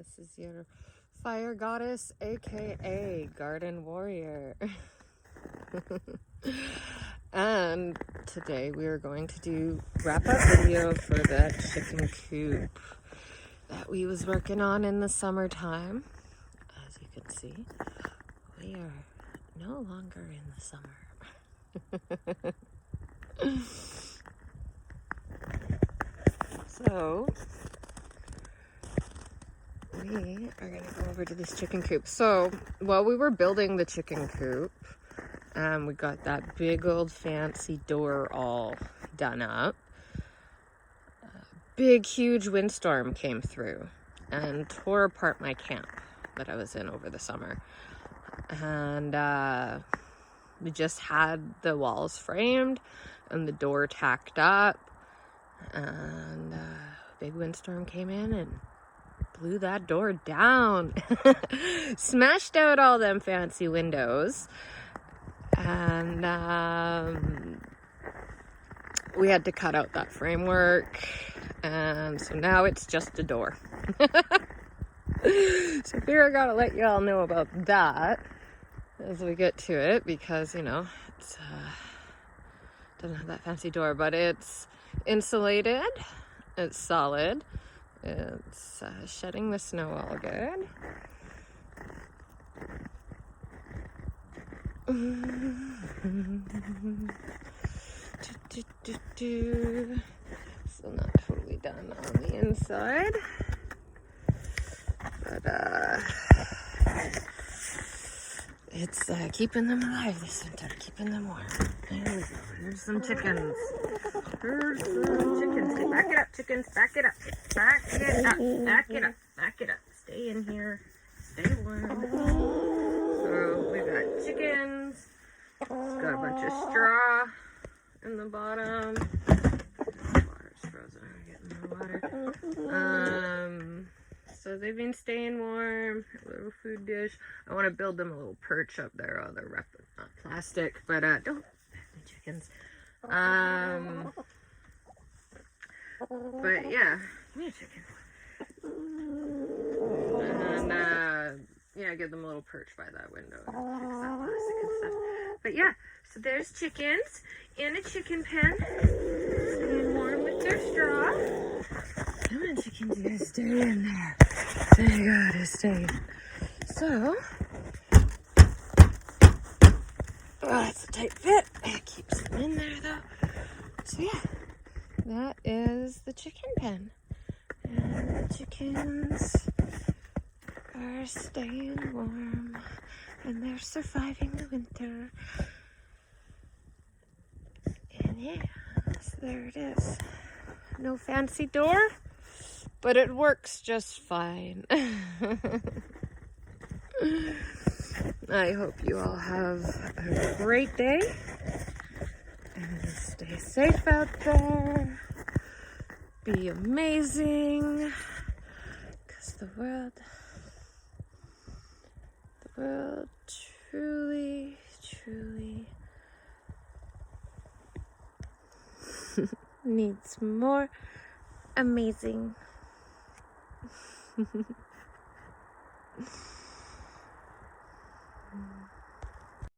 This is your fire goddess, aka garden warrior. And today we are going to do wrap-up video for that chicken coop that we was working on in the summertime. As you can see, we are no longer in the summer. So we are going to go over to this chicken coop. So while we were building the chicken coop, we got that big old fancy door all done up. A big, huge windstorm came through and tore apart my camp that I was in over the summer. And we just had the walls framed and the door tacked up. And a big windstorm came in and blew that door down. Smashed out all them fancy windows. And we had to cut out that framework. And so now it's just a door. So here I gotta let y'all know about that as we get to it, because you know it's doesn't have that fancy door, but it's insulated, it's solid, it's shedding the snow all good. Still not totally done on the inside, but it's keeping them alive this winter, keeping them warm. There we go. Here's some chickens. Here's some chickens. Hey, back it up, chickens. Back it up. Back it up. Back it up. Back it up. Stay in here. Stay warm. So we got chickens. It's got a bunch of straw in the bottom. Water's frozen. I'm getting the water. So they've been staying warm. A little food dish. I want to build them a little perch up there. Oh, they're not plastic, but don't chickens. But yeah, give me a chicken. And yeah, give them a little perch by that window. Fix that plastic and stuff. But yeah, so there's chickens in a chicken pen, staying warm with their straw. Come on, chickens, you guys stay in there. So you gotta stay. So, that's a tight fit. It keeps them in there though. So yeah, that is the chicken pen. And the chickens are staying warm and they're surviving the winter. And yeah, so there it is. No fancy door, but it works just fine. I hope you all have a great day and stay safe out there. Be amazing, because the world truly, truly needs more amazing.